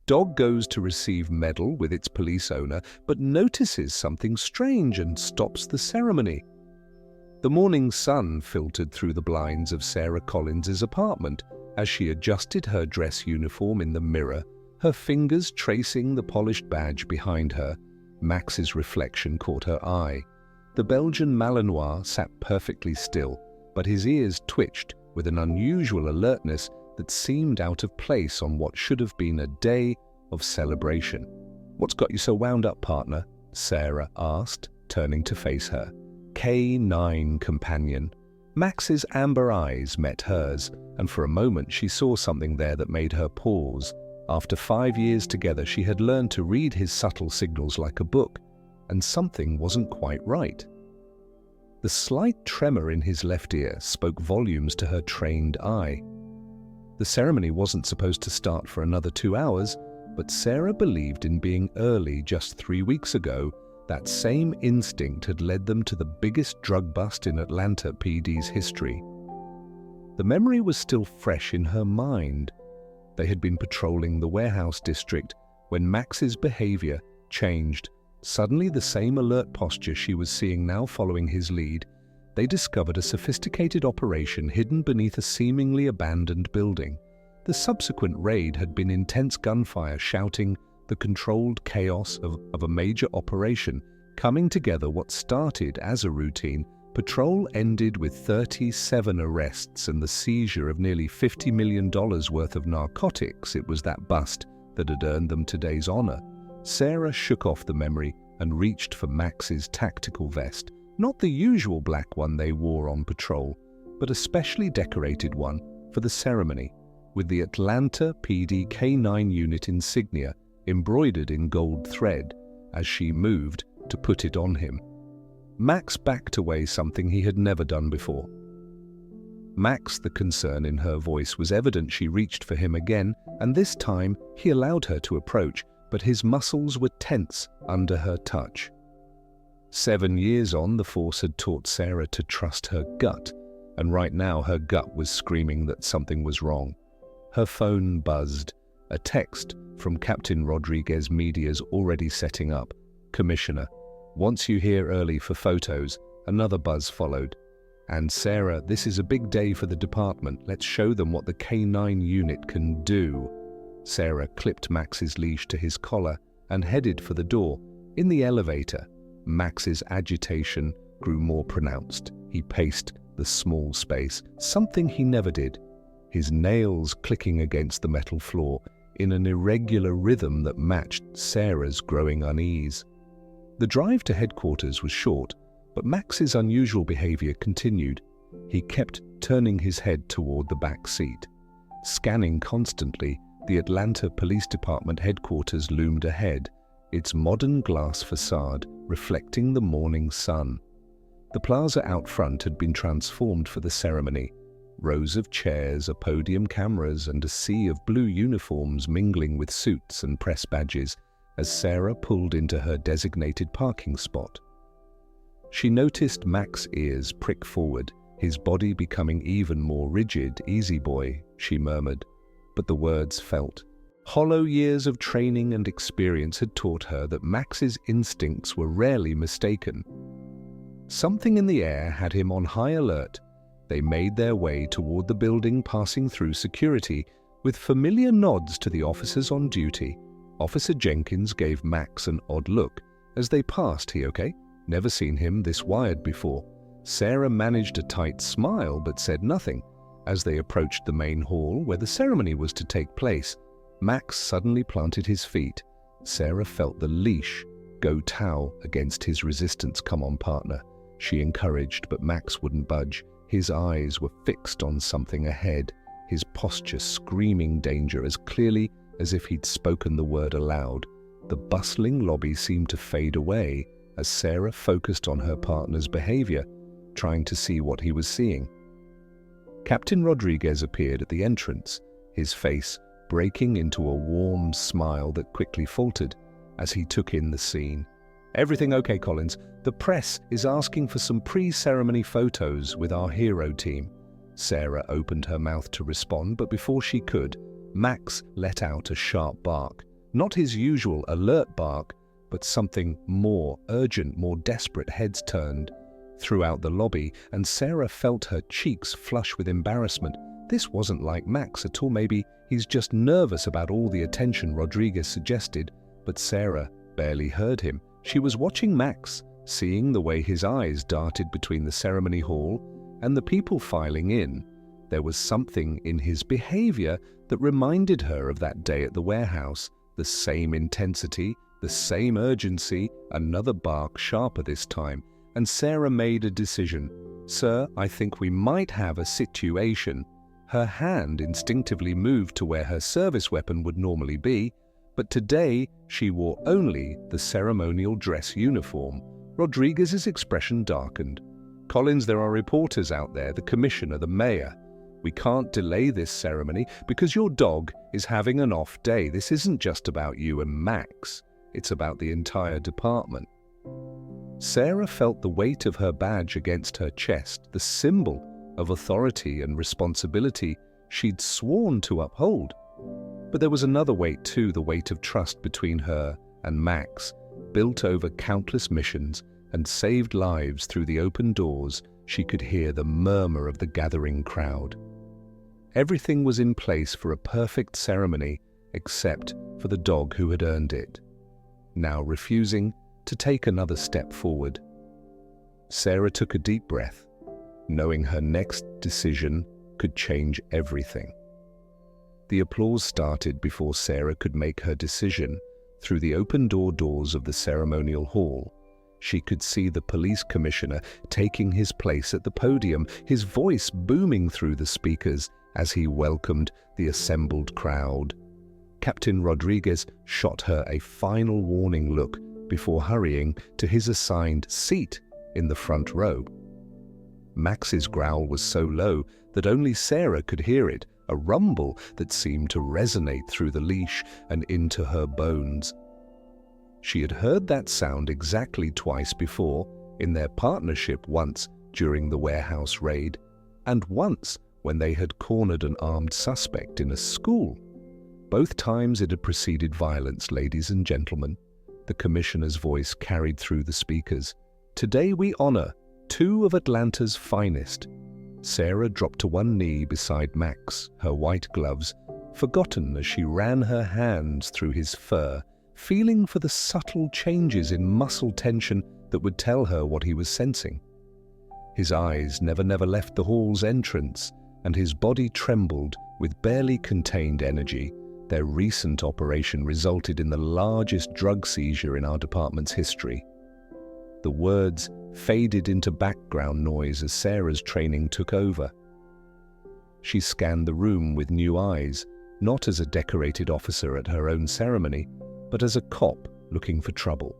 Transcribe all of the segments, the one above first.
Dog goes to receive medal with its police owner, but notices something strange and stops the ceremony. The morning sun filtered through the blinds of Sarah Collins's apartment as she adjusted her dress uniform in the mirror, her fingers tracing the polished badge behind her. Max's reflection caught her eye. The Belgian Malinois sat perfectly still, but his ears twitched with an unusual alertness that seemed out of place on what should have been a day of celebration. "What's got you so wound up, partner?" Sarah asked, turning to face her K9 companion. Max's amber eyes met hers, and for a moment she saw something there that made her pause. After 5 years together, she had learned to read his subtle signals like a book, and something wasn't quite right. The slight tremor in his left ear spoke volumes to her trained eye. The ceremony wasn't supposed to start for another 2 hours, but Sarah believed in being early just 3 weeks ago. That same instinct had led them to the biggest drug bust in Atlanta PD's history. The memory was still fresh in her mind. They had been patrolling the warehouse district when Max's behavior changed. Suddenly, the same alert posture she was seeing now following his lead. They discovered a sophisticated operation hidden beneath a seemingly abandoned building. The subsequent raid had been intense gunfire, shouting the controlled chaos of a major operation coming together. What started as a routine patrol ended with 37 arrests and the seizure of nearly $50 million worth of narcotics. It was that bust that had earned them today's honor. Sarah shook off the memory and reached for Max's tactical vest. Not the usual black one they wore on patrol, but a specially decorated one for the ceremony, with the Atlanta PD K9 unit insignia embroidered in gold thread. As she moved to put it on him, Max backed away, something he had never done before. Max, the concern in her voice was evident. She reached for him again, and this time he allowed her to approach, but his muscles were tense under her touch. 7 years on, the Force had taught Sarah to trust her gut, and right now her gut was screaming that something was wrong. Her phone buzzed. A text from Captain Rodriguez. Media's already setting up. "Commissioner, wants you here early for photos." Another buzz followed. "And Sarah, this is a big day for the department. Let's show them what the K9 unit can do." Sarah clipped Max's leash to his collar and headed for the door. In the elevator, Max's agitation grew more pronounced. He paced the small space, something he never did, his nails clicking against the metal floor in an irregular rhythm that matched Sarah's growing unease. The drive to headquarters was short, but Max's unusual behavior continued. He kept turning his head toward the back seat. Scanning constantly, the Atlanta Police Department headquarters loomed ahead, its modern glass facade reflecting the morning sun. The plaza out front had been transformed for the ceremony. Rows of chairs, a podium, cameras, and a sea of blue uniforms mingling with suits and press badges as Sarah pulled into her designated parking spot. She noticed Max's ears prick forward, his body becoming even more rigid. "Easy boy," she murmured, but the words felt hollow. Years of training and experience had taught her that Max's instincts were rarely mistaken. Something in the air had him on high alert. They made their way toward the building, passing through security, with familiar nods to the officers on duty. Officer Jenkins gave Max an odd look as they passed. "He okay? Never seen him this wired before." Sarah managed a tight smile but said nothing. As they approached the main hall where the ceremony was to take place, Max suddenly planted his feet. Sarah felt the leash go tow against his resistance. "Come on, partner," she encouraged, but Max wouldn't budge. His eyes were fixed on something ahead, his posture screaming danger as clearly as if he'd spoken the word aloud. The bustling lobby seemed to fade away as Sarah focused on her partner's behavior, trying to see what he was seeing. Captain Rodriguez appeared at the entrance, his face breaking into a warm smile that quickly faltered as he took in the scene. "Everything okay, Collins? The press is asking for some pre-ceremony photos with our hero team." Sarah opened her mouth to respond, but before she could, Max let out a sharp bark. Not his usual alert bark, but something more urgent, more desperate. Heads turned throughout the lobby, and Sarah felt her cheeks flush with embarrassment. This wasn't like Max at all. Maybe he's just nervous about all the attention, Rodriguez suggested, but Sarah barely heard him. She was watching Max, seeing the way his eyes darted between the ceremony hall and the people filing in. There was something in his behavior that reminded her of that day at the warehouse. The same intensity, the same urgency, another bark sharper this time, and Sarah made a decision. "Sir, I think we might have a situation." Her hand instinctively moved to where her service weapon would normally be, but today she wore only the ceremonial dress uniform. Rodriguez's expression darkened. "Collins, there are reporters out there, the commissioner, the mayor. We can't delay this ceremony because your dog is having an off day. This isn't just about you and Max. It's about the entire department." Sarah felt the weight of her badge against her chest, the symbol of authority and responsibility she'd sworn to uphold. But there was another weight too, the weight of trust between her and Max, built over countless missions and saved lives through the open doors. She could hear the murmur of the gathering crowd. Everything was in place for a perfect ceremony, except for the dog who had earned it, now refusing to take another step forward. Sarah took a deep breath, knowing her next decision could change everything. The applause started before Sarah could make her decision. Through the open-door doors of the ceremonial hall, she could see the police commissioner taking his place at the podium, his voice booming through the speakers as he welcomed the assembled crowd. Captain Rodriguez shot her a final warning look before hurrying to his assigned seat in the front row. Max's growl was so low that only Sarah could hear it, a rumble that seemed to resonate through the leash and into her bones. She had heard that sound exactly twice before, in their partnership, once during the warehouse raid, and once when they had cornered an armed suspect in a school. Both times it had preceded violence, ladies and gentlemen. The commissioner's voice carried through the speakers. "Today we honor two of Atlanta's finest." Sarah dropped to one knee beside Max, her white gloves forgotten as she ran her hands through his fur, feeling for the subtle changes in muscle tension that would tell her what he was sensing. His eyes never left the hall's entrance, and his body trembled with barely contained energy. Their recent operation resulted in the largest drug seizure in our department's history. The words faded into background noise as Sarah's training took over. She scanned the room with new eyes, not as a decorated officer at her own ceremony, but as a cop looking for trouble.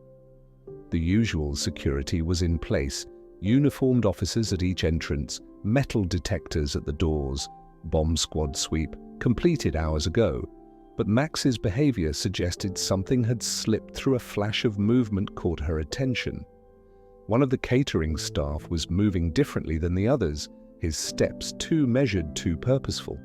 The usual security was in place, uniformed officers at each entrance, metal detectors at the doors, bomb squad sweep completed hours ago. But Max's behavior suggested something had slipped. Through a flash of movement caught her attention. One of the catering staff was moving differently than the others, his steps too measured, too purposeful.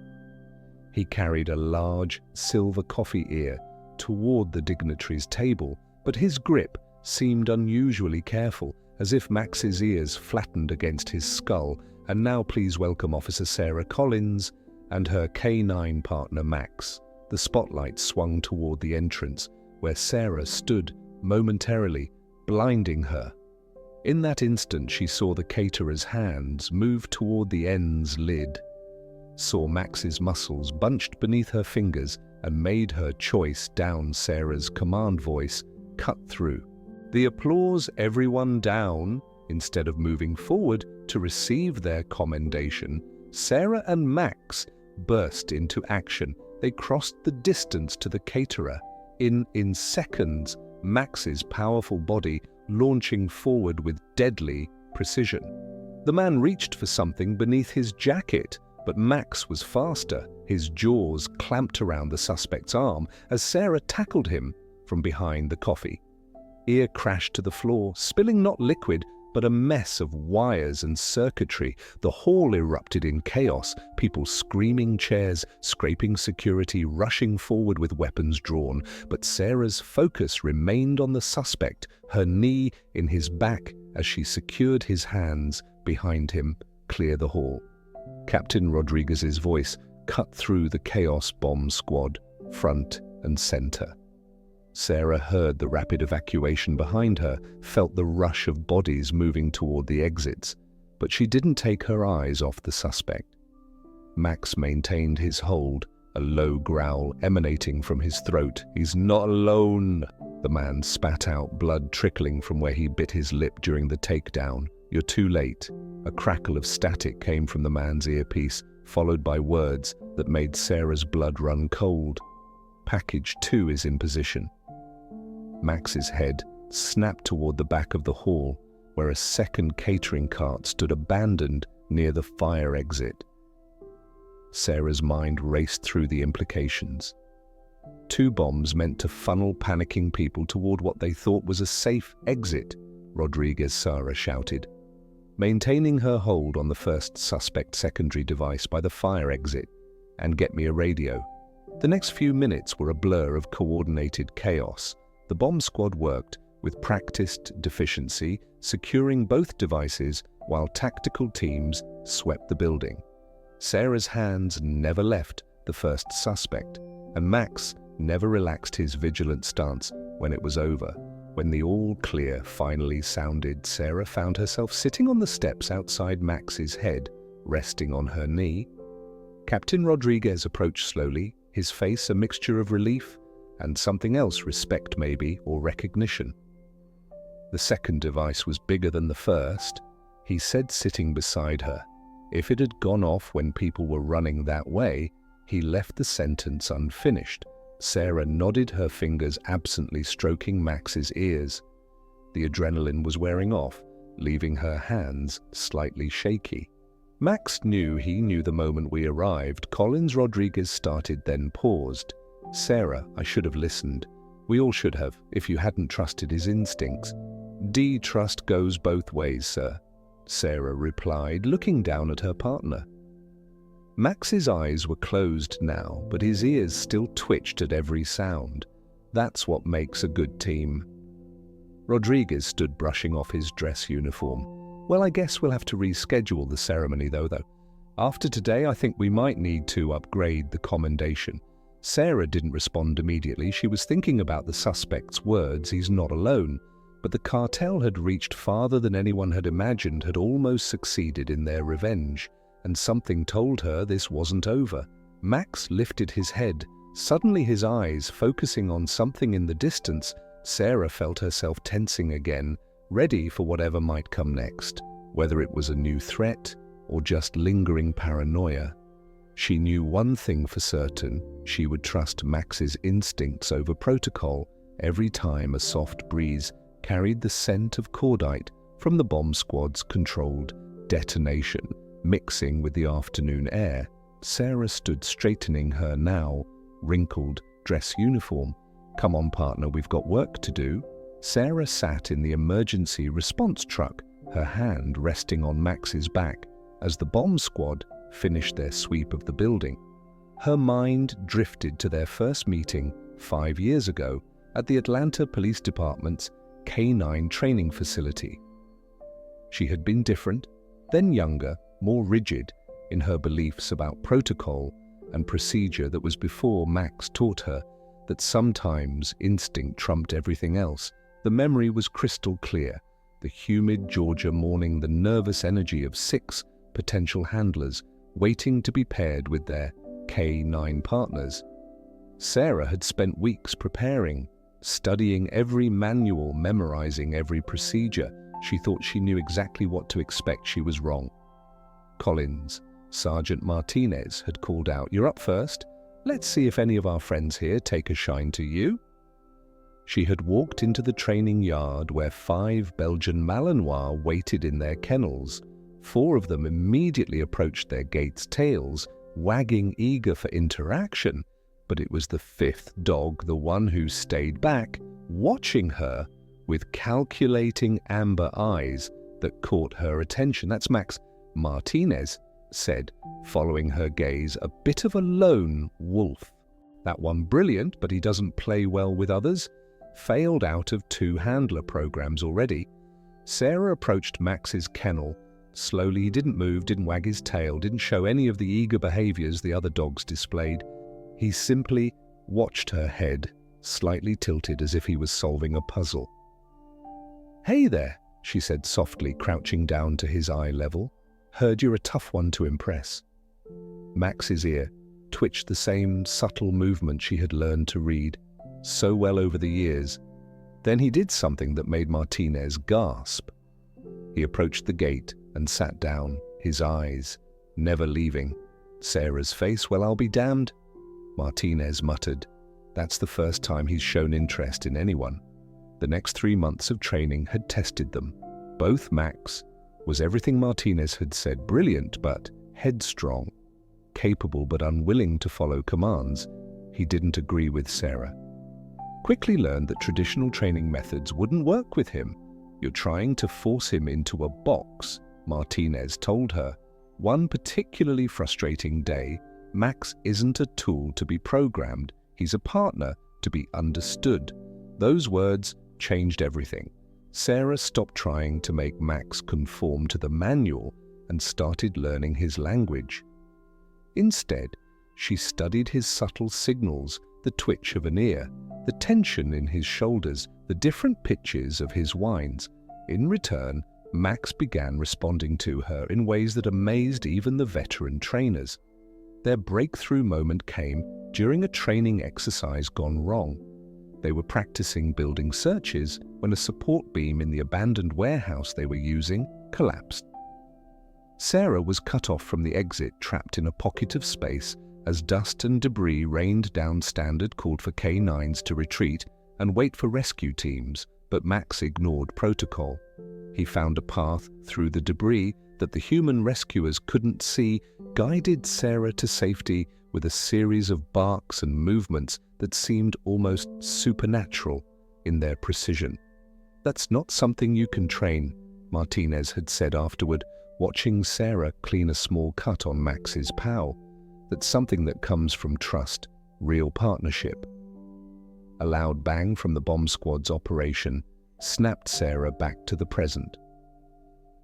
He carried a large silver coffee ear toward the dignitary's table, but his grip seemed unusually careful, as if Max's ears flattened against his skull. "And now please welcome Officer Sarah Collins and her K9 partner Max." The spotlight swung toward the entrance, where Sarah stood momentarily, blinding her. In that instant, she saw the caterer's hands move toward the end's lid, saw Max's muscles bunched beneath her fingers, and made her choice down. Sarah's command voice cut through. The applause, everyone down. Instead of moving forward to receive their commendation, Sarah and Max burst into action. They crossed the distance to the caterer. In seconds, Max's powerful body launching forward with deadly precision. The man reached for something beneath his jacket, but Max was faster. His jaws clamped around the suspect's arm as Sarah tackled him from behind the coffee. Ear crashed to the floor, spilling not liquid, but a mess of wires and circuitry. The hall erupted in chaos, people screaming, chairs scraping, security rushing forward with weapons drawn. But Sarah's focus remained on the suspect, her knee in his back as she secured his hands behind him. Clear the hall. Captain Rodriguez's voice cut through the chaos. Bomb squad, front and center. Sarah heard the rapid evacuation behind her, felt the rush of bodies moving toward the exits, but she didn't take her eyes off the suspect. Max maintained his hold, a low growl emanating from his throat. "He's not alone," the man spat out, blood trickling from where he bit his lip during the takedown. "You're too late." A crackle of static came from the man's earpiece, followed by words that made Sarah's blood run cold. "Package 2 is in position." Max's head snapped toward the back of the hall, where a second catering cart stood abandoned near the fire exit. Sarah's mind raced through the implications. 2 bombs meant to funnel panicking people toward what they thought was a safe exit, Rodriguez Sarah shouted, maintaining her hold on the first suspect secondary device by the fire exit. "And get me a radio." The next few minutes were a blur of coordinated chaos. The bomb squad worked with practiced deficiency, securing both devices while tactical teams swept the building. Sarah's hands never left the first suspect, and Max never relaxed his vigilant stance when it was over. When the all clear finally sounded, Sarah found herself sitting on the steps outside Max's head, resting on her knee. Captain Rodriguez approached slowly, his face a mixture of relief and something else, respect maybe, or recognition. The second device was bigger than the first, he said, sitting beside her. If it had gone off when people were running that way, he left the sentence unfinished. Sarah nodded, her fingers absently stroking Max's ears. The adrenaline was wearing off, leaving her hands slightly shaky. Max knew he knew the moment we arrived. Collins Rodriguez started, then paused. "Sarah, I should have listened. We all should have, if you hadn't trusted his instincts." "Trust goes both ways, sir," Sarah replied, looking down at her partner. Max's eyes were closed now, but his ears still twitched at every sound. That's what makes a good team. Rodriguez stood brushing off his dress uniform. "Well, I guess we'll have to reschedule the ceremony, though. After today, I think we might need to upgrade the commendation." Sarah didn't respond immediately. She was thinking about the suspect's words, "He's not alone." But the cartel had reached farther than anyone had imagined, had almost succeeded in their revenge, and something told her this wasn't over. Max lifted his head, suddenly his eyes focusing on something in the distance. Sarah felt herself tensing again, ready for whatever might come next, whether it was a new threat or just lingering paranoia. She knew one thing for certain: she would trust Max's instincts over protocol every time a soft breeze carried the scent of cordite from the bomb squad's controlled detonation, mixing with the afternoon air. Sarah stood straightening her now wrinkled dress uniform. "Come on, partner, we've got work to do." Sarah sat in the emergency response truck, her hand resting on Max's back as the bomb squad finished their sweep of the building. Her mind drifted to their first meeting 5 years ago at the Atlanta Police Department's K-9 training facility. She had been different, then younger, more rigid in her beliefs about protocol and procedure. That was before Max taught her that sometimes instinct trumped everything else. The memory was crystal clear: the humid Georgia morning, the nervous energy of 6 potential handlers waiting to be paired with their K-9 partners. Sarah had spent weeks preparing, studying every manual, memorizing every procedure. She thought she knew exactly what to expect. She was wrong. Collins, Sergeant Martinez, had called out, "You're up first. Let's see if any of our friends here take a shine to you." She had walked into the training yard where 5 Belgian Malinois waited in their kennels. 4 of them immediately approached their gates' tails, wagging, eager for interaction. But it was the 5th dog, the one who stayed back, watching her with calculating amber eyes, that caught her attention. "That's Max," Martinez said, following her gaze. "A bit of a lone wolf. That one brilliant, but he doesn't play well with others. Failed out of 2 handler programs already." Sarah approached Max's kennel. Slowly, he didn't move, didn't wag his tail, didn't show any of the eager behaviors the other dogs displayed. He simply watched her head, slightly tilted as if he was solving a puzzle. "Hey there," she said softly, crouching down to his eye level. "Heard you're a tough one to impress." Max's ear twitched, the same subtle movement she had learned to read so well over the years. Then he did something that made Martinez gasp. He approached the gate and sat down, his eyes never leaving Sarah's face. "Well, I'll be damned," Martinez muttered. That's the first time he's shown interest in anyone. The next 3 months of training had tested them. Both Max was everything Martinez had said, brilliant but headstrong, capable but unwilling to follow commands. He didn't agree with Sarah. Quickly learned that traditional training methods wouldn't work with him. "You're trying to force him into a box," Martinez told her. One particularly frustrating day, Max isn't a tool to be programmed. He's a partner to be understood. Those words changed everything. Sarah stopped trying to make Max conform to the manual and started learning his language. Instead, she studied his subtle signals, the twitch of an ear, the tension in his shoulders, the different pitches of his whines. In return, Max began responding to her in ways that amazed even the veteran trainers. Their breakthrough moment came during a training exercise gone wrong. They were practicing building searches when a support beam in the abandoned warehouse they were using collapsed. Sarah was cut off from the exit, trapped in a pocket of space as dust and debris rained down. Standard called for K9s to retreat and wait for rescue teams, but Max ignored protocol. He found a path through the debris that the human rescuers couldn't see, guided Sarah to safety with a series of barks and movements that seemed almost supernatural in their precision. "That's not something you can train," Martinez had said afterward, watching Sarah clean a small cut on Max's pow. "That's something that comes from trust, real partnership." A loud bang from the bomb squad's operation snapped Sarah back to the present.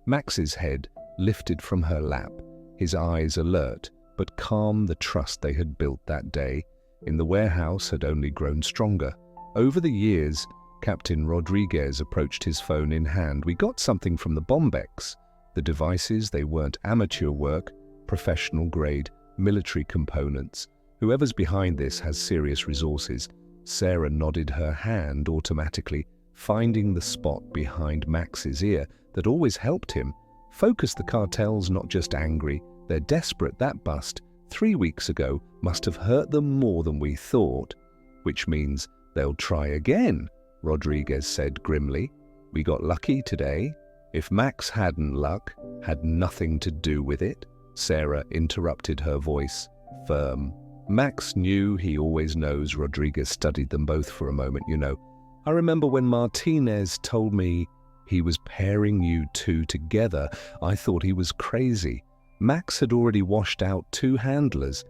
Max's head lifted from her lap, his eyes alert but calm. The trust they had built that day in the warehouse had only grown stronger. Over the years, Captain Rodriguez approached his phone in hand. "We got something from the Bombex." The devices, they weren't amateur work, professional-grade military components. "Whoever's behind this has serious resources." Sarah nodded her hand automatically, finding the spot behind Max's ear that always helped him. "Focus, the cartel's not just angry, they're desperate. That bust 3 weeks ago must have hurt them more than we thought." "Which means they'll try again," Rodriguez said grimly. "We got lucky today." "If Max hadn't luck, had nothing to do with it," Sarah interrupted, her voice firm. "Max knew, he always knows." Rodriguez studied them both for a moment. "You know, I remember when Martinez told me he was pairing you two together, I thought he was crazy. Max had already washed out 2 handlers,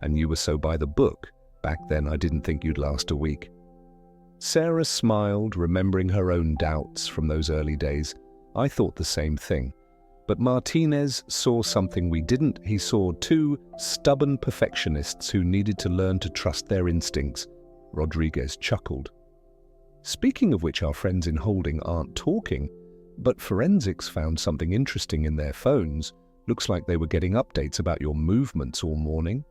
and you were so by the book. Back then I didn't think you'd last a week." Sarah smiled, remembering her own doubts from those early days. "I thought the same thing. But Martinez saw something we didn't. He saw 2 stubborn perfectionists who needed to learn to trust their instincts." Rodriguez chuckled. "Speaking of which, our friends in holding aren't talking, but forensics found something interesting in their phones. Looks like they were getting updates about your movements all morning."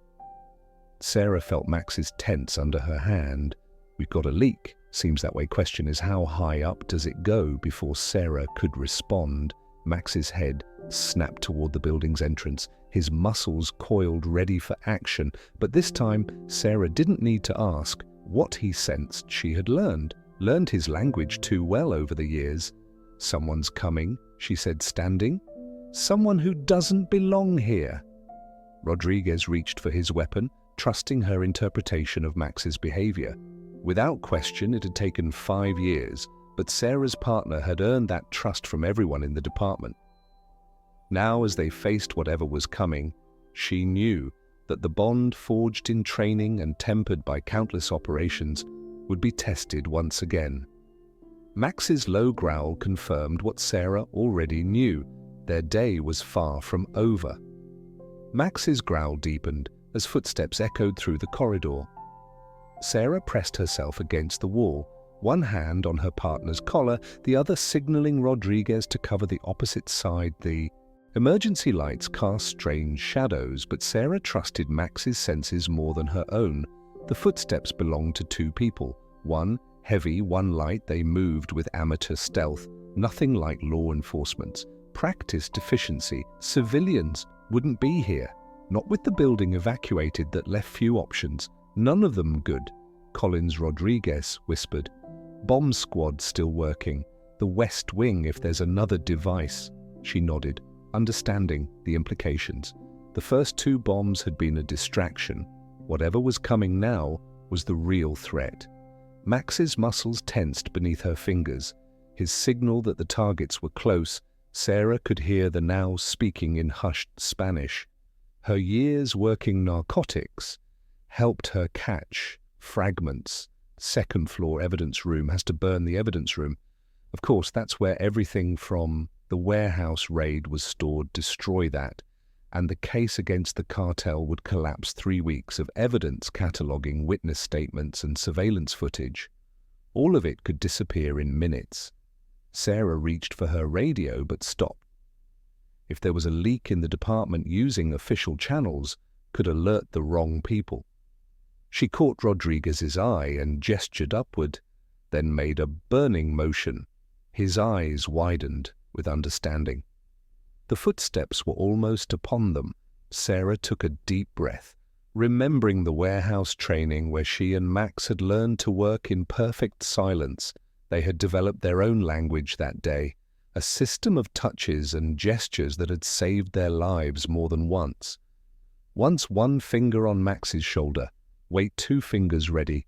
Sarah felt Max's tense under her hand. "We've got a leak. Seems that way." Question is, how high up does it go? Before Sarah could respond, Max's head snapped toward the building's entrance, his muscles coiled ready for action. But this time, Sarah didn't need to ask what he sensed. She had learned his language too well over the years. "Someone's coming," she said, standing. "Someone who doesn't belong here." Rodriguez reached for his weapon, trusting her interpretation of Max's behavior. Without question, it had taken 5 years, but Sarah's partner had earned that trust from everyone in the department. Now, as they faced whatever was coming, she knew that the bond forged in training and tempered by countless operations would be tested once again. Max's low growl confirmed what Sarah already knew. Their day was far from over. Max's growl deepened as footsteps echoed through the corridor. Sarah pressed herself against the wall, one hand on her partner's collar, the other signaling Rodriguez to cover the opposite side. The emergency lights cast strange shadows, but Sarah trusted Max's senses more than her own. The footsteps belonged to two people, one heavy, one light. They moved with amateur stealth, nothing like law enforcement's practiced efficiency. Civilians wouldn't be here, not with the building evacuated that left few options, none of them good. Collins Rodriguez whispered. Bomb squad still working. The West Wing if there's another device. She nodded, understanding the implications. The first two bombs had been a distraction. Whatever was coming now was the real threat. Max's muscles tensed beneath her fingers. His signal that the targets were close. Sarah could hear the now speaking in hushed Spanish. Her years working narcotics helped her catch fragments. Second floor evidence room has to burn the evidence room. Of course, that's where everything from the warehouse raid was stored. Destroy that, and the case against the cartel would collapse. 3 weeks of evidence cataloging, witness statements and surveillance footage. All of it could disappear in minutes. Sarah reached for her radio but stopped. If there was a leak in the department, using official channels could alert the wrong people. She caught Rodriguez's eye and gestured upward, then made a burning motion. His eyes widened with understanding. The footsteps were almost upon them. Sarah took a deep breath, remembering the warehouse training where she and Max had learned to work in perfect silence. They had developed their own language that day, a system of touches and gestures that had saved their lives more than once. Once one finger on Max's shoulder, wait, 2 fingers ready.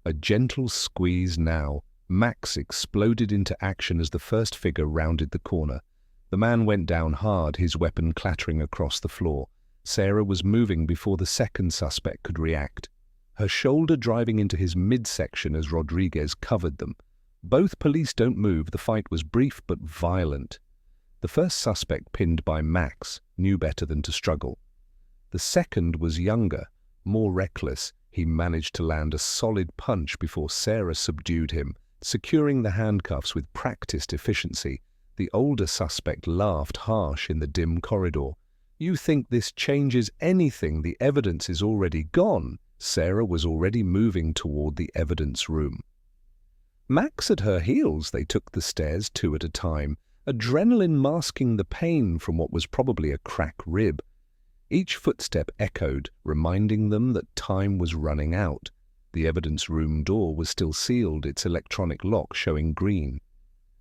A gentle squeeze now. Max exploded into action as the first figure rounded the corner. The man went down hard, his weapon clattering across the floor. Sarah was moving before the second suspect could react, her shoulder driving into his midsection as Rodriguez covered them. Both police don't move. The fight was brief but violent. The first suspect, pinned by Max, knew better than to struggle. The second was younger, more reckless. He managed to land a solid punch before Sarah subdued him, securing the handcuffs with practiced efficiency. The older suspect laughed harsh in the dim corridor. You think this changes anything? The evidence is already gone. Sarah was already moving toward the evidence room. Max at her heels, they took the stairs 2 at a time, adrenaline masking the pain from what was probably a cracked rib. Each footstep echoed, reminding them that time was running out. The evidence room door was still sealed, its electronic lock showing green.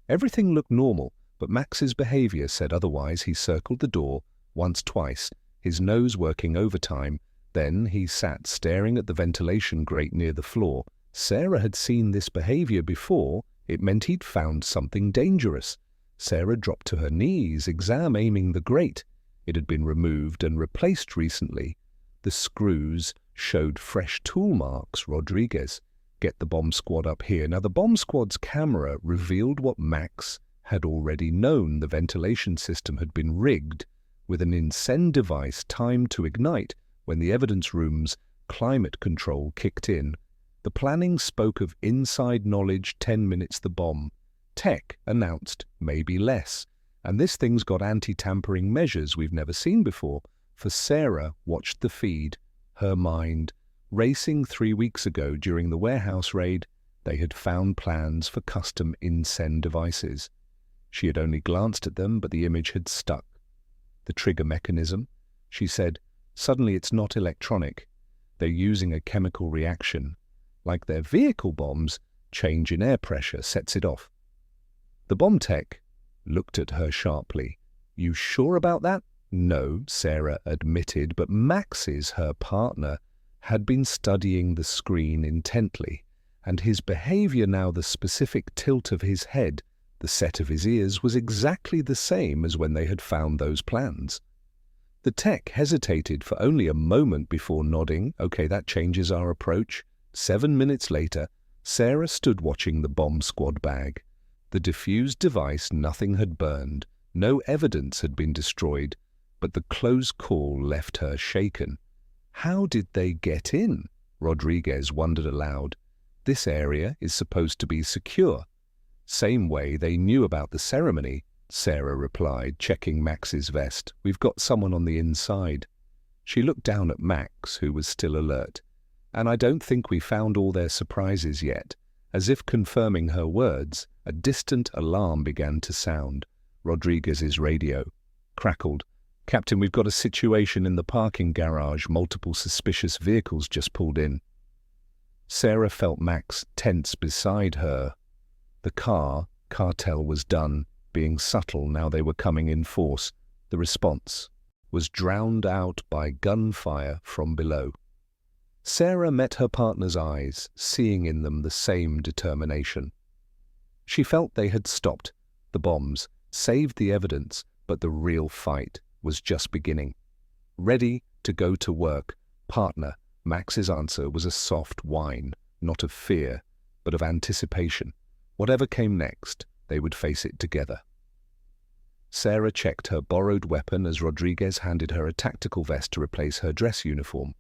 Everything looked normal, but Max's behavior said otherwise. He circled the door once, twice, his nose working overtime. Then he sat staring at the ventilation grate near the floor. Sarah had seen this behavior before. It meant he'd found something dangerous. Sarah dropped to her knees, aiming the grate. It had been removed and replaced recently. The screws showed fresh tool marks. Rodriguez, get the bomb squad up here. Now, the bomb squad's camera revealed what Max had already known. The ventilation system had been rigged with an incend device timed to ignite when the evidence room's climate control kicked in. The planning spoke of inside knowledge. 10 minutes the bomb. Tech announced maybe less. And this thing's got anti-tampering measures we've never seen before. For Sarah watched the feed, her mind racing. 3 weeks ago during the warehouse raid, they had found plans for custom incend devices. She had only glanced at them, but the image had stuck. The trigger mechanism, she said, suddenly it's not electronic. They're using a chemical reaction. Like their vehicle bombs, change in air pressure sets it off. The bomb tech looked at her sharply. You sure about that? No, Sarah admitted, but Max's, her partner, had been studying the screen intently, and his behavior now, the specific tilt of his head, the set of his ears, was exactly the same as when they had found those plans. The tech hesitated for only a moment before nodding. Okay, that changes our approach. 7 minutes later, Sarah stood watching the bomb squad bag. The diffused device, nothing had burned, no evidence had been destroyed, but the close call left her shaken. How did they get in? Rodriguez wondered aloud. This area is supposed to be secure. Same way they knew about the ceremony, Sarah replied, checking Max's vest. We've got someone on the inside. She looked down at Max, who was still alert. And I don't think we found all their surprises yet. As if confirming her words, a distant alarm began to sound. Rodriguez's radio crackled. Captain, we've got a situation in the parking garage. Multiple suspicious vehicles just pulled in. Sarah felt Max tense beside her. The cartel was done. Being subtle, now they were coming in force. The response was drowned out by gunfire from below. Sarah met her partner's eyes, seeing in them the same determination. She felt they had stopped the bombs, saved the evidence, but the real fight was just beginning. Ready to go to work, partner, Max's answer was a soft whine, not of fear, but of anticipation. Whatever came next, they would face it together. Sarah checked her borrowed weapon as Rodriguez handed her a tactical vest to replace her dress uniform.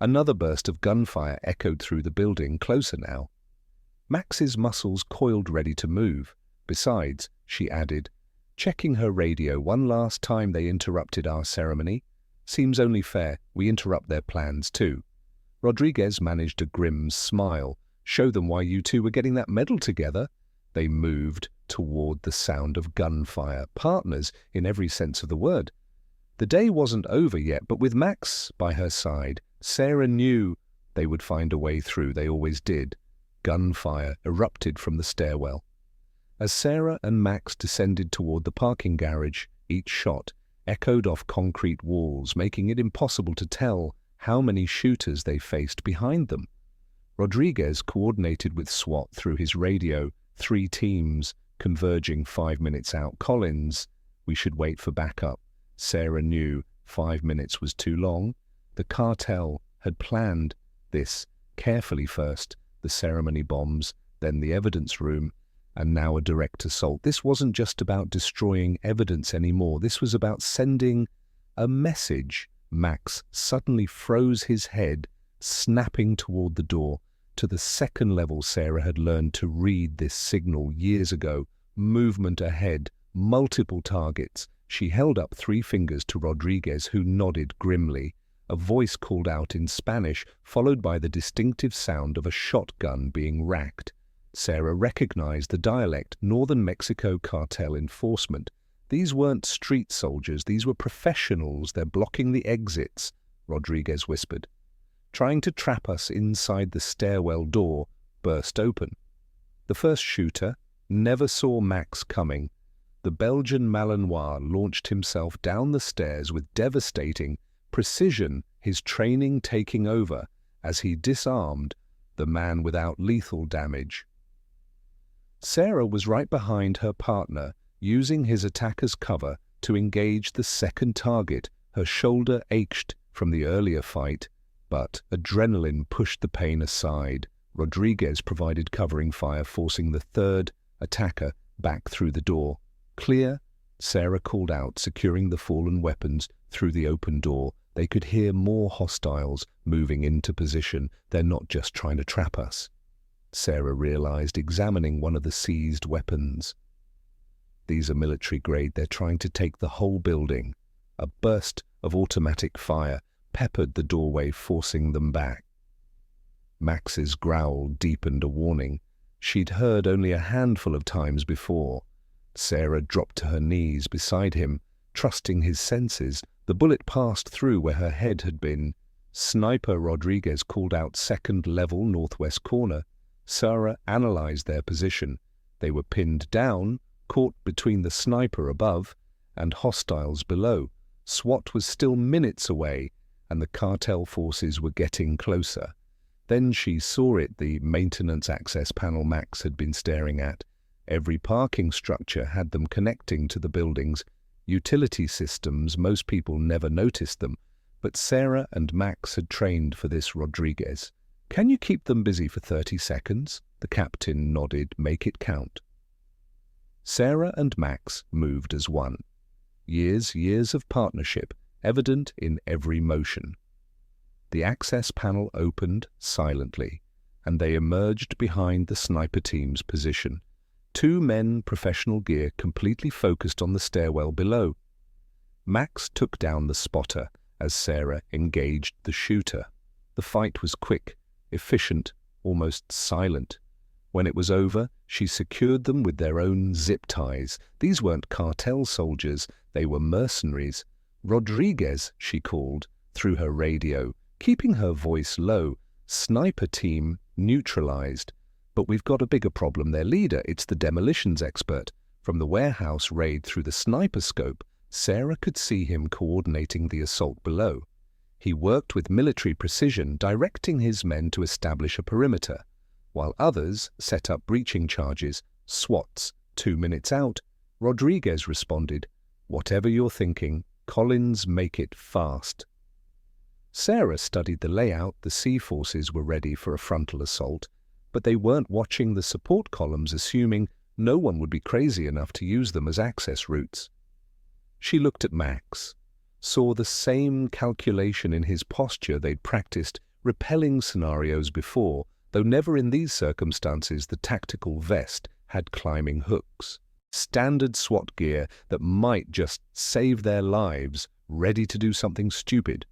Another burst of gunfire echoed through the building, closer now. Max's muscles coiled ready to move. Besides, she added, checking her radio, one last time they interrupted our ceremony. Seems only fair, we interrupt their plans too. Rodriguez managed a grim smile. Show them why you two were getting that medal together. They moved toward the sound of gunfire, partners in every sense of the word. The day wasn't over yet, but with Max by her side, Sarah knew they would find a way through. They always did. Gunfire erupted from the stairwell. As Sarah and Max descended toward the parking garage, each shot echoed off concrete walls, making it impossible to tell how many shooters they faced behind them. Rodriguez coordinated with SWAT through his radio, 3 teams converging 5 minutes out. Collins, we should wait for backup. Sarah knew 5 minutes was too long. The cartel had planned this carefully first, the ceremony bombs, then the evidence room, and now a direct assault. This wasn't just about destroying evidence anymore. This was about sending a message. Max suddenly froze his head, snapping toward the door. To the second level, Sarah had learned to read this signal years ago. Movement ahead, multiple targets. She held up 3 fingers to Rodriguez, who nodded grimly. A voice called out in Spanish, followed by the distinctive sound of a shotgun being racked. Sarah recognized the dialect, Northern Mexico cartel enforcement. These weren't street soldiers, these were professionals. They're blocking the exits, Rodriguez whispered. Trying to trap us inside the stairwell door burst open. The first shooter never saw Max coming. The Belgian Malinois launched himself down the stairs with devastating precision, his training taking over as he disarmed the man without lethal damage. Sarah was right behind her partner, using his attacker's cover to engage the second target. Her shoulder ached from the earlier fight, but adrenaline pushed the pain aside. Rodriguez provided covering fire, forcing the third attacker back through the door. Clear, Sarah called out, securing the fallen weapons through the open door. They could hear more hostiles moving into position. They're not just trying to trap us, Sarah realized, examining one of the seized weapons. These are military grade. They're trying to take the whole building. A burst of automatic fire peppered the doorway, forcing them back. Max's growl deepened, a warning she'd heard only a handful of times before. Sarah dropped to her knees beside him, trusting his senses. The bullet passed through where her head had been. Sniper, Rodriguez called out, second level, northwest corner. Sarah analyzed their position. They were pinned down, caught between the sniper above and hostiles below. SWAT was still minutes away, and the cartel forces were getting closer. Then she saw it, the maintenance access panel Max had been staring at. Every parking structure had them connecting to the building's utility systems. Most people never noticed them, but Sarah and Max had trained for this. Rodriguez, can you keep them busy for 30 seconds? The captain nodded. Make it count. Sarah and Max moved as one. Years of partnership, evident in every motion. The access panel opened silently, and they emerged behind the sniper team's position. 2 men, professional gear, completely focused on the stairwell below. Max took down the spotter as Sarah engaged the shooter. The fight was quick, efficient, almost silent. When it was over, she secured them with their own zip ties. These weren't cartel soldiers, they were mercenaries. Rodriguez, she called, through her radio, keeping her voice low. Sniper team neutralized. But we've got a bigger problem. Their leader, it's the demolitions expert. From the warehouse raid through the sniper scope, Sarah could see him coordinating the assault below. He worked with military precision, directing his men to establish a perimeter, while others set up breaching charges, SWATs. 2 minutes out, Rodriguez responded, "Whatever you're thinking, Collins, make it fast." Sarah studied the layout. The sea forces were ready for a frontal assault, but they weren't watching the support columns, assuming no one would be crazy enough to use them as access routes. She looked at Max, saw the same calculation in his posture they'd practiced repelling scenarios before, though never in these circumstances. The tactical vest had climbing hooks. Standard SWAT gear that might just save their lives, ready to do something stupid.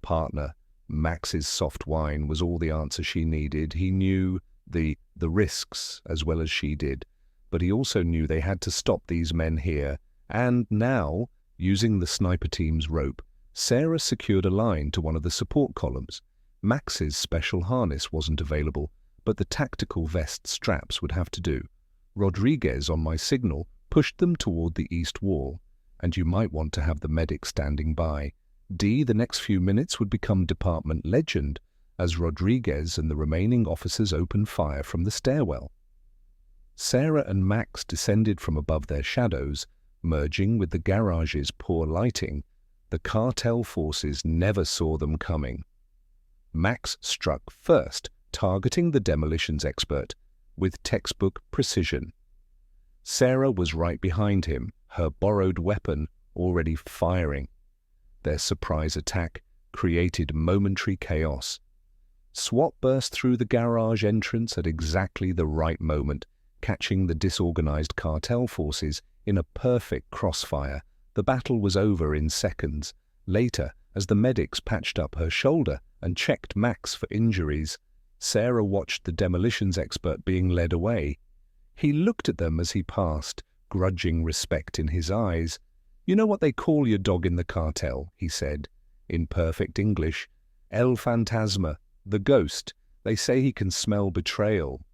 Partner, Max's soft whine was all the answer she needed. He knew the risks as well as she did, but he also knew they had to stop these men here. And now, using the sniper team's rope, Sarah secured a line to one of the support columns. Max's special harness wasn't available, but the tactical vest straps would have to do. Rodriguez, on my signal, pushed them toward the east wall, and you might want to have the medic standing by. The next few minutes would become department legend as Rodriguez and the remaining officers opened fire from the stairwell. Sarah and Max descended from above their shadows, merging with the garage's poor lighting. The cartel forces never saw them coming. Max struck first, targeting the demolitions expert with textbook precision. Sarah was right behind him, her borrowed weapon already firing. Their surprise attack created momentary chaos. SWAT burst through the garage entrance at exactly the right moment, catching the disorganized cartel forces in a perfect crossfire. The battle was over in seconds. Later, as the medics patched up her shoulder and checked Max for injuries, Sarah watched the demolitions expert being led away. He looked at them as he passed, grudging respect in his eyes. "You know what they call your dog in the cartel," he said, in perfect English. "El Fantasma, the ghost. They say he can smell betrayal."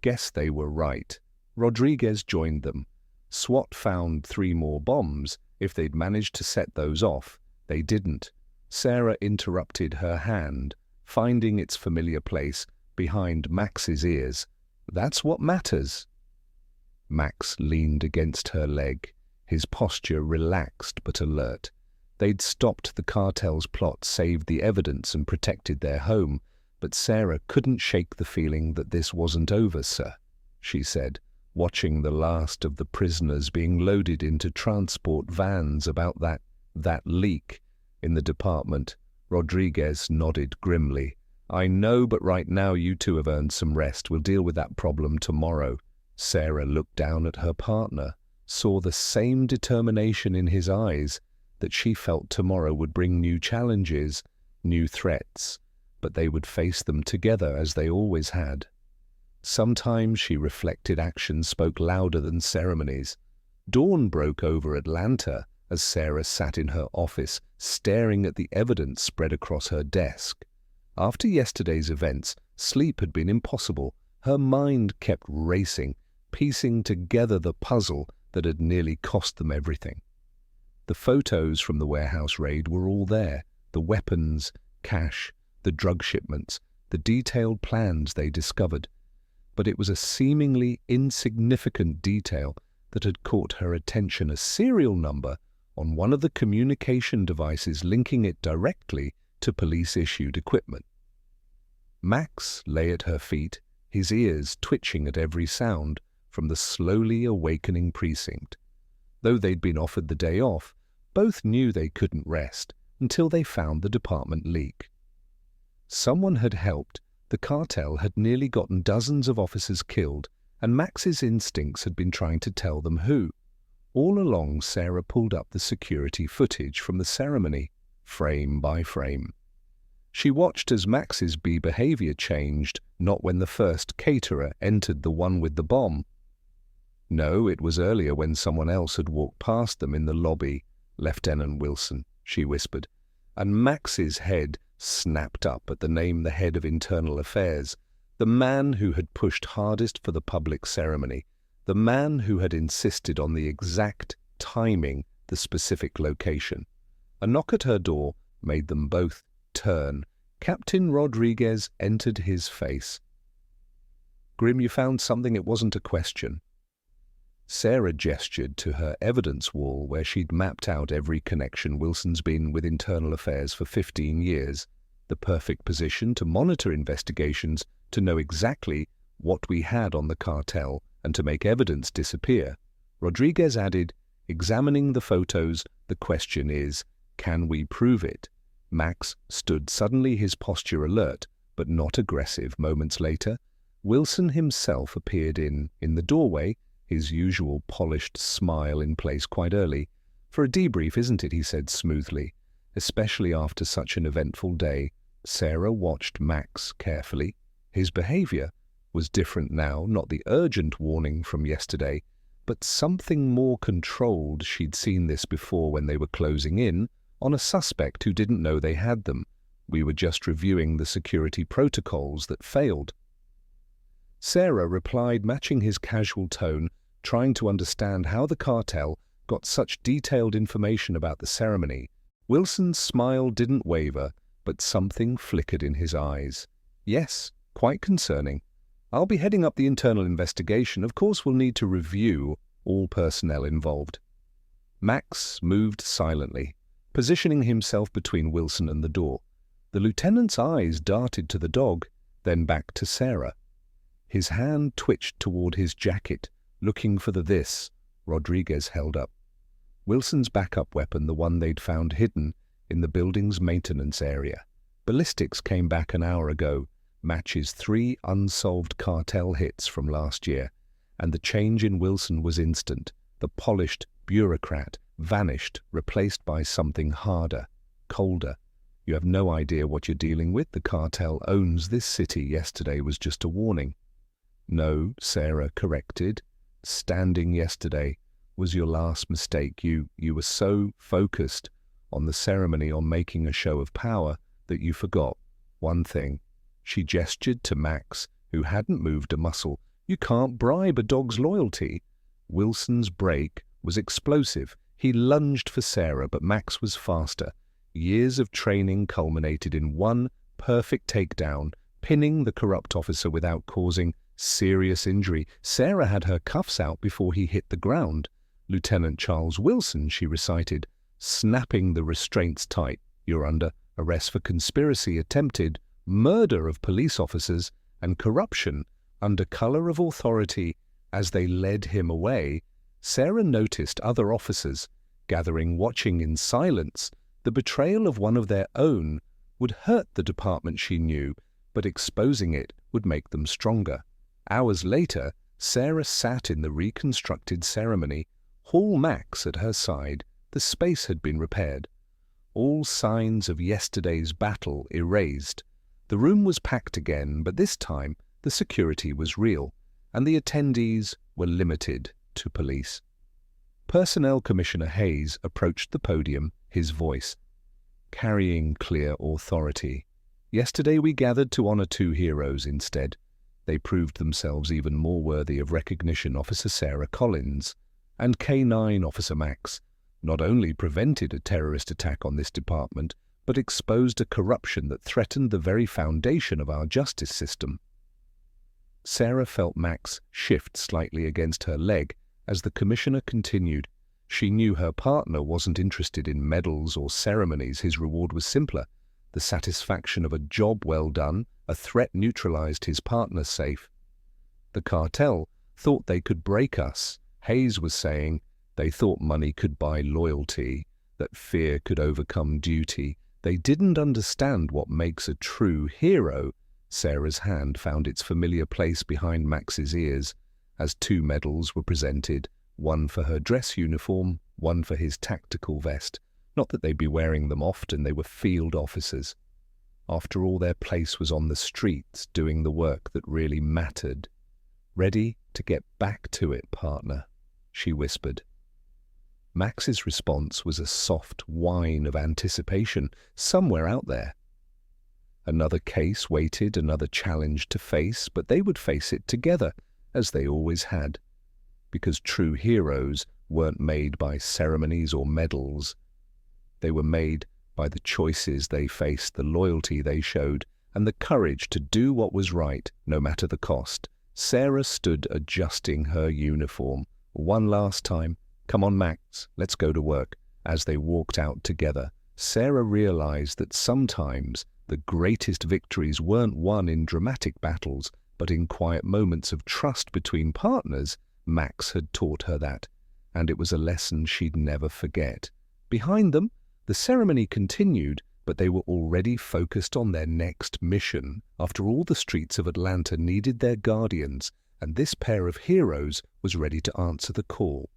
Guess they were right. Rodriguez joined them. SWAT found 3 more bombs. If they'd managed to set those off, they didn't. Sarah interrupted her hand, finding its familiar place behind Max's ears. "That's what matters." Max leaned against her leg, his posture relaxed but alert. They'd stopped the cartel's plot, saved the evidence, and protected their home. But Sarah couldn't shake the feeling that this wasn't over, sir, she said, watching the last of the prisoners being loaded into transport vans. About that leak in the department, Rodriguez nodded grimly. "I know, but right now you two have earned some rest. We'll deal with that problem tomorrow." Sarah looked down at her partner, saw the same determination in his eyes, that she felt tomorrow would bring new challenges, new threats, but they would face them together as they always had. Sometimes, she reflected, actions spoke louder than ceremonies. Dawn broke over Atlanta as Sarah sat in her office, staring at the evidence spread across her desk. After yesterday's events, sleep had been impossible. Her mind kept racing, piecing together the puzzle that had nearly cost them everything. The photos from the warehouse raid were all there, the weapons, cash, the drug shipments. the detailed plans they discovered, but it was a seemingly insignificant detail that had caught her attention: a serial number on one of the communication devices linking it directly to police-issued equipment. Max lay at her feet, his ears twitching at every sound from the slowly awakening precinct. Though they'd been offered the day off, both knew they couldn't rest until they found the department leak. Someone had helped. The cartel had nearly gotten dozens of officers killed, and Max's instincts had been trying to tell them who. All along, Sarah pulled up the security footage from the ceremony, frame by frame. She watched as Max's behavior changed, not when the first caterer entered the one with the bomb. No, it was earlier when someone else had walked past them in the lobby. "Lieutenant Wilson," she whispered, and Max's head snapped up at the name, the head of internal affairs, the man who had pushed hardest for the public ceremony, the man who had insisted on the exact timing, the specific location. A knock at her door made them both turn. Captain Rodriguez entered his face. "Grim, you found something?" It wasn't a question. Sarah gestured to her evidence wall where she'd mapped out every connection. "Wilson's been with Internal Affairs for 15 years. The perfect position to monitor investigations, to know exactly what we had on the cartel, and to make evidence disappear." Rodriguez added, "Examining the photos, the question is, can we prove it?" Max stood, suddenly his posture alert, but not aggressive. Moments later, Wilson himself appeared in the doorway, his usual polished smile in place. "Quite early for a debrief, isn't it?" he said smoothly, "especially after such an eventful day." Sarah watched Max carefully. His behavior was different now, not the urgent warning from yesterday, but something more controlled. She'd seen this before when they were closing in on a suspect who didn't know they had them. "We were just reviewing the security protocols that failed." Sarah replied, matching his casual tone, trying to understand how the cartel got such detailed information about the ceremony. Wilson's smile didn't waver, but something flickered in his eyes. "Yes, quite concerning. I'll be heading up the internal investigation. Of course, we'll need to review all personnel involved." Max moved silently, positioning himself between Wilson and the door. The lieutenant's eyes darted to the dog, then back to Sarah. His hand twitched toward his jacket, looking for the "this" Rodriguez held up. Wilson's backup weapon, the one they'd found hidden in the building's maintenance area. Ballistics came back an hour ago, matches 3 unsolved cartel hits from last year, and the change in Wilson was instant. The polished bureaucrat vanished, replaced by something harder, colder. "You have no idea what you're dealing with. The cartel owns this city. Yesterday was just a warning." "No," Sarah corrected. "Standing yesterday was your last mistake. You were so focused on the ceremony, on making a show of power, that you forgot one thing." She gestured to Max, who hadn't moved a muscle. "You can't bribe a dog's loyalty." Wilson's break was explosive. He lunged for Sarah, but Max was faster. Years of training culminated in one perfect takedown, pinning the corrupt officer without causing serious injury. Sarah had her cuffs out before he hit the ground. "Lieutenant Charles Wilson," she recited, snapping the restraints tight. "You're under arrest for conspiracy, attempted murder of police officers, and corruption." Under color of authority, as they led him away, Sarah noticed other officers gathering, watching in silence. The betrayal of one of their own would hurt the department, she knew, but exposing it would make them stronger. Hours later, Sarah sat in the reconstructed ceremony, Hall Max at her side. The space had been repaired. All signs of yesterday's battle erased. The room was packed again, but this time the security was real, and the attendees were limited to police. Personnel Commissioner Hayes approached the podium, his voice carrying clear authority. "Yesterday we gathered to honor 2 heroes instead. They proved themselves even more worthy of recognition. Officer Sarah Collins and K9 Officer Max not only prevented a terrorist attack on this department, but exposed a corruption that threatened the very foundation of our justice system. Sarah felt Max shift slightly against her leg as the commissioner continued. She knew her partner wasn't interested in medals or ceremonies. His reward was simpler. The satisfaction of a job well done, a threat neutralized, his partner safe. The cartel thought they could break us. Hayes was saying they thought money could buy loyalty, that fear could overcome duty. They didn't understand what makes a true hero. Sarah's hand found its familiar place behind Max's ears as 2 medals were presented, one for her dress uniform, one for his tactical vest. Not that they'd be wearing them often, they were field officers. After all, their place was on the streets, doing the work that really mattered. "Ready to get back to it, partner," she whispered. Max's response was a soft whine of anticipation, somewhere out there. Another case waited, another challenge to face, but they would face it together, as they always had. Because true heroes weren't made by ceremonies or medals. They were made by the choices they faced, the loyalty they showed, and the courage to do what was right, no matter the cost. Sarah stood adjusting her uniform. "One last time. Come on, Max, let's go to work." As they walked out together, Sarah realized that sometimes the greatest victories weren't won in dramatic battles, but in quiet moments of trust between partners. Max had taught her that, and it was a lesson she'd never forget. Behind them, the ceremony continued, but they were already focused on their next mission. After all, the streets of Atlanta needed their guardians, and this pair of heroes was ready to answer the call.